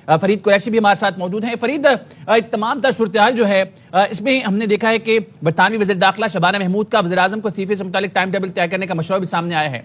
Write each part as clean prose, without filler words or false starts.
فرید قریشی بھی ہمارے ساتھ موجود ہیں۔ فرید، تمام تر صورتحال جو ہے اس میں ہم نے دیکھا ہے کہ برطانوی وزیر داخلہ شبانہ محمود کا وزیر اعظم کو استعفے سے متعلق ٹائم ٹیبل طے کرنے کا مشورہ بھی سامنے آیا ہے۔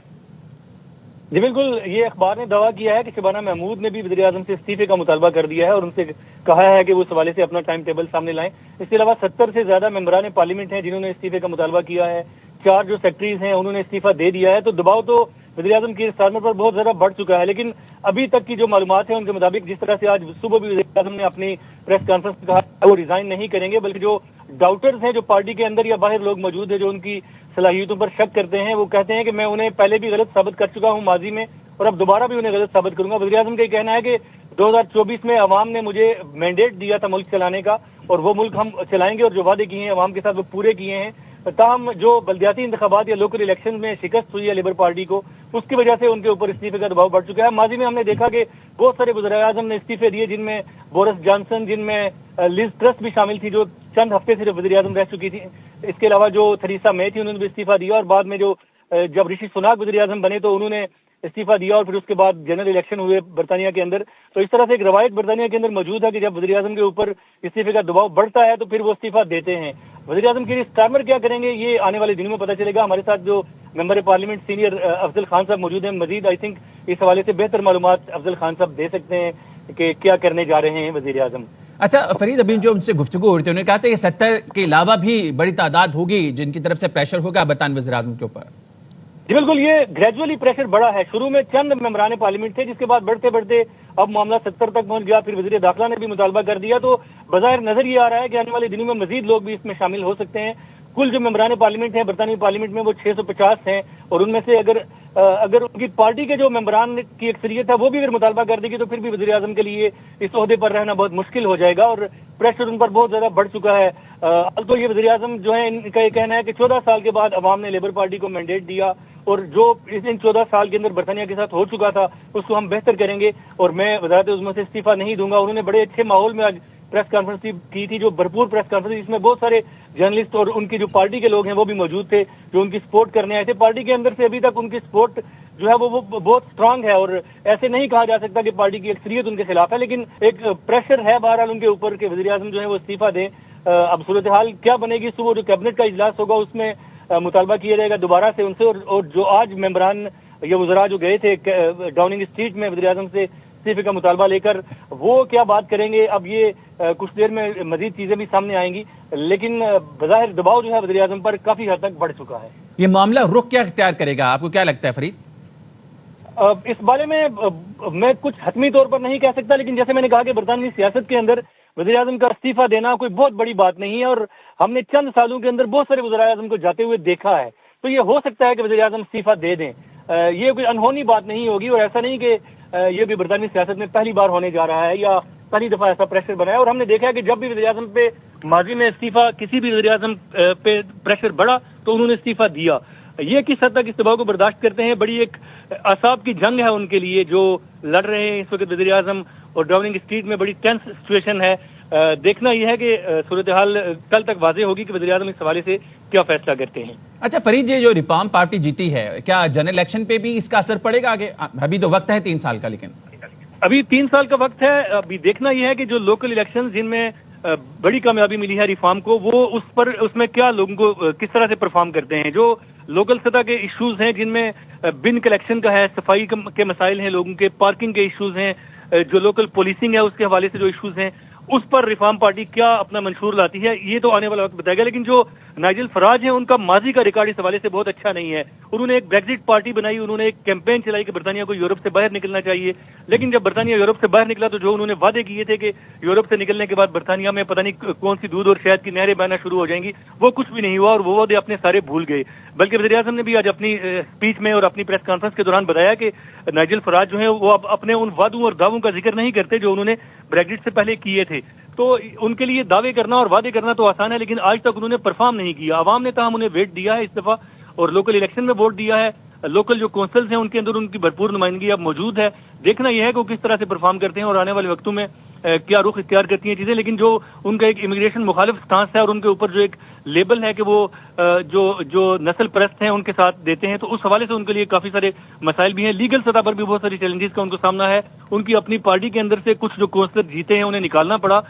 جی بالکل، یہ اخبار نے دعویٰ کیا ہے کہ شبانہ محمود نے بھی وزیر اعظم سے استعفے کا مطالبہ کر دیا ہے اور ان سے کہا ہے کہ وہ اس حوالے سے اپنا ٹائم ٹیبل سامنے لائیں۔ اس کے علاوہ 70 سے زیادہ ممبران پارلیمنٹ ہیں جنہوں نے استعفے کا مطالبہ کیا ہے، 4 جو سیکٹریز ہیں انہوں نے استعفیٰ دے دیا ہے۔ تو دباؤ تو وزیر اعظم کی اسٹارمر پر بہت زیادہ بڑھ چکا ہے، لیکن ابھی تک کی جو معلومات ہیں ان کے مطابق جس طرح سے آج صبح بھی وزیر اعظم نے اپنی پریس کانفرنس میں کہا وہ ریزائن نہیں کریں گے، بلکہ جو ڈاؤٹرز ہیں، جو پارٹی کے اندر یا باہر لوگ موجود ہیں جو ان کی صلاحیتوں پر شک کرتے ہیں، وہ کہتے ہیں کہ میں انہیں پہلے بھی غلط ثابت کر چکا ہوں ماضی میں اور اب دوبارہ بھی انہیں غلط ثابت کروں گا۔ وزیر اعظم کا یہ کہنا ہے کہ 2024 میں عوام نے مجھے مینڈیٹ دیا تھا ملک چلانے کا اور وہ ملک ہم چلائیں گے اور جو وعدے کیے ہیں عوام کے ساتھ وہ پورے کیے ہیں۔ تاہم جو بلدیاتی انتخابات یا لوکل الیکشن میں شکست ہوئی ہے لیبر پارٹی کو، اس کی وجہ سے ان کے اوپر استعفے کا دباؤ بڑھ چکا ہے۔ ماضی میں ہم نے دیکھا کہ بہت سارے وزراء اعظم نے استعفے دیے، جن میں بورس جانسن، جن میں لیز ٹرس بھی شامل تھی جو چند ہفتے صرف وزیر اعظم رہ چکی تھی۔ اس کے علاوہ جو تھریسا مے تھی انہوں نے بھی استعفیٰ دیا اور بعد میں جب رشی سناک وزیر اعظم بنے تو انہوں نے استعفیٰ دیا اور پھر اس کے بعد جنرل الیکشن ہوئے برطانیہ کے اندر۔ تو اس طرح سے ایک روایت برطانیہ کے اندر موجود ہے کہ جب وزیر اعظم کے اوپر استعفے کا دباؤ بڑھتا ہے تو پھر وہ استعفیٰ دیتے ہیں۔ وزیر اعظم کے لیے اسٹارمر کیا کریں گے یہ آنے والے دنوں میں پتہ چلے گا۔ ہمارے ساتھ جو ممبر پارلیمنٹ سینئر افضل خان صاحب موجود ہیں، مزید آئی تھنک اس حوالے سے بہتر معلومات افضل خان صاحب دے سکتے ہیں کہ کیا کرنے جا رہے ہیں وزیر اعظم۔ اچھا فرید، ابھی جو ان سے گفتگو ہو رہی تھی انہوں نے کہا تھا کہ 70 کے علاوہ بھی بڑی تعداد ہوگی جن کی طرف سے پریشر ہوگا برطانوی وزیر اعظم کے اوپر۔ جی بالکل، یہ گریجولی پریشر بڑا ہے۔ شروع میں چند ممبران پارلیمنٹ تھے، جس کے بعد بڑھتے بڑھتے اب معاملہ 70 تک پہنچ گیا، پھر وزیر داخلہ نے بھی مطالبہ کر دیا۔ تو بظاہر نظر یہ آ رہا ہے کہ آنے والے دنوں میں مزید لوگ بھی اس میں شامل ہو سکتے ہیں۔ کل جو ممبران پارلیمنٹ ہیں برطانوی پارلیمنٹ میں وہ 650 ہیں اور ان میں سے اگر ان کی پارٹی کے جو ممبران کی اکثریت ہے وہ بھی اگر مطالبہ کر دے گی تو پھر بھی وزیر اعظم کے لیے اس عہدے پر رہنا بہت مشکل ہو جائے گا اور پریشر ان پر بہت زیادہ بڑھ چکا ہے۔ تو یہ وزیر اعظم جو ہے ان کا یہ کہنا ہے کہ 14 سال کے بعد عوام نے لیبر پارٹی کو مینڈیٹ دیا اور جو ان 14 سال کے اندر برطانیہ کے ساتھ ہو چکا تھا اس کو ہم بہتر کریں گے اور میں وزارت عظمیٰ سے استعفیٰ نہیں دوں گا۔ انہوں نے بڑے اچھے ماحول میں آج پریس کانفرنس کی تھی، جو بھرپور پریس کانفرنس، جس میں بہت سارے جرنلسٹ اور ان کی جو پارٹی کے لوگ ہیں وہ بھی موجود تھے جو ان کی سپورٹ کرنے آئے تھے۔ پارٹی کے اندر سے ابھی تک ان کی سپورٹ جو ہے وہ بہت سٹرانگ ہے اور ایسے نہیں کہا جا سکتا کہ پارٹی کی اکثریت ان کے خلاف ہے، لیکن ایک پریشر ہے بہرحال ان کے اوپر کہ وزیر اعظم جو ہے وہ استعفیٰ دیں۔ اب صورتحال کیا بنے گی، صبح جو کیبنٹ کا اجلاس ہوگا اس میں مطالبہ کیا جائے گا دوبارہ سے ان سے، اور جو آج ممبران یا وزراء جو گئے تھے ڈاؤننگ اسٹریٹ میں وزیر اعظم سے استعفے کا مطالبہ لے کر وہ کیا بات کریں گے۔ اب یہ کچھ دیر میں مزید چیزیں بھی سامنے آئیں گی، لیکن بظاہر دباؤ جو ہے وزیر اعظم پر کافی حد تک بڑھ چکا ہے۔ یہ معاملہ رخ کیا اختیار کرے گا، آپ کو کیا لگتا ہے فرید؟ اس بارے میں کچھ حتمی طور پر نہیں کہہ سکتا، لیکن جیسے میں نے کہا کہ برطانوی سیاست کے اندر وزیر اعظم کا استعفیٰ دینا کوئی بہت بڑی بات نہیں ہے اور ہم نے چند سالوں کے اندر بہت سارے وزراء اعظم کو جاتے ہوئے دیکھا ہے۔ تو یہ ہو سکتا ہے کہ وزیر اعظم استعفیٰ دے دیں، یہ کوئی انہونی بات نہیں ہوگی اور ایسا نہیں کہ یہ بھی برطانوی سیاست میں پہلی بار ہونے جا رہا ہے یا پہلی دفعہ ایسا پریشر بنا ہے۔ اور ہم نے دیکھا ہے کہ جب بھی وزیر اعظم پہ ماضی میں استعفیٰ کسی بھی وزیر اعظم پہ پریشر بڑھا تو انہوں نے استعفیٰ دیا۔ یہ کس حد تک اس دباؤ کو برداشت کرتے ہیں، بڑی ایک اعصاب کی جنگ ہے ان کے لیے جو لڑ رہے ہیں اس وقت وزیر اعظم اور ڈاؤننگ اسٹریٹ میں بڑی ٹینس سچویشن ہے۔ دیکھنا یہ ہے کہ صورتحال کل تک واضح ہوگی کہ وزیر اعظم اس حوالے سے کیا فیصلہ کرتے ہیں۔ اچھا فرید، یہ جو ریفارم پارٹی جیتی ہے کیا جنرل الیکشن پہ بھی اس کا اثر پڑے گا آگے؟ ابھی تو وقت ہے 3 سال کا، لیکن ابھی 3 سال کا وقت ہے۔ ابھی دیکھنا یہ ہے کہ جو لوکل الیکشن جن میں بڑی کامیابی ملی ہے ریفارم کو، وہ اس میں کیا لوگوں کو کس طرح سے پرفارم کرتے ہیں۔ جو لوکل سطح کے ایشوز ہیں جن میں بن کلیکشن کا ہے، صفائی کے مسائل ہیں، لوگوں کے پارکنگ کے ایشوز ہیں، جو لوکل پولیسنگ ہے اس کے حوالے سے جو ایشوز ہیں، اس پر ریفارم پارٹی کیا اپنا منشور لاتی ہے یہ تو آنے والا وقت بتائے گا۔ لیکن جو نائجل فراج ہیں ان کا ماضی کا ریکارڈ اس حوالے سے بہت اچھا نہیں ہے۔ انہوں نے ایک بریگزٹ پارٹی بنائی، انہوں نے ایک کیمپین چلائی کہ برطانیہ کو یورپ سے باہر نکلنا چاہیے، لیکن جب برطانیہ یورپ سے باہر نکلا تو جو انہوں نے وعدے کیے تھے کہ یورپ سے نکلنے کے بعد برطانیہ میں پتہ نہیں کون سی دودھ اور شہد کی نہریں بہنا شروع ہو جائیں گی، وہ کچھ بھی نہیں ہوا اور وہ وعدے اپنے سارے بھول گئے۔ بلکہ وزیر اعظم نے بھی آج اپنی اسپیچ میں اور اپنی پریس کانفرنس کے دوران بتایا کہ نائجل فراج جو ہیں وہ اب اپنے ان وعدوں اور دعووں کا ذکر نہیں کرتے جو انہوں نے بریگزٹ سے پہلے کیے تھے۔ تو ان کے لیے دعوے کرنا اور وعدے کرنا تو آسان ہے، لیکن آج تک انہوں نے پرفارم نہیں کیا۔ عوام نے تاہم انہیں ویٹ دیا ہے اس دفعہ اور لوکل الیکشن میں ووٹ دیا ہے۔ لوکل جو کونسلز ہیں ان کے اندر ان کی بھرپور نمائندگی اب موجود ہے۔ دیکھنا یہ ہے کہ وہ کس طرح سے پرفارم کرتے ہیں اور آنے والے وقتوں میں کیا رخ اختیار کرتی ہیں چیزیں، لیکن جو ان کا ایک امیگریشن مخالف سٹانس ہے اور ان کے اوپر جو ایک لیبل ہے کہ وہ جو نسل پرست ہیں ان کے ساتھ دیتے ہیں، تو اس حوالے سے ان کے لیے کافی سارے مسائل بھی ہیں. لیگل سطح پر بھی بہت ساری چیلنجز کا ان کو سامنا ہے. ان کی اپنی پارٹی کے اندر سے کچھ جو کونسلر جیتے ہیں انہیں نکالنا پڑا،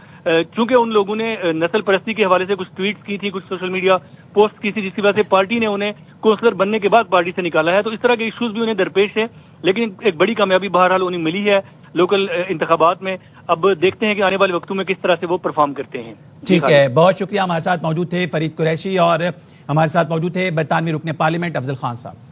چونکہ ان لوگوں نے نسل پرستی کے حوالے سے کچھ ٹویٹس کی تھی، کچھ سوشل میڈیا پوسٹ کی تھی، جس کی وجہ سے پارٹی نے انہیں کونسلر بننے کے بعد پارٹی سے نکالا ہے. تو اس طرح کے ایشوز بھی انہیں درپیش ہیں، لیکن ایک بڑی کامیابی بہرحال انہیں ملی ہے لوکل انتخابات میں. اب دیکھتے ہیں کہ آنے والے وقتوں میں کس طرح سے وہ پرفارم کرتے ہیں. ٹھیک ہے، بہت شکریہ. ہمارے ساتھ موجود تھے فرید قریشی اور ہمارے ساتھ موجود تھے برطانوی رکن پارلیمنٹ افضل خان صاحب.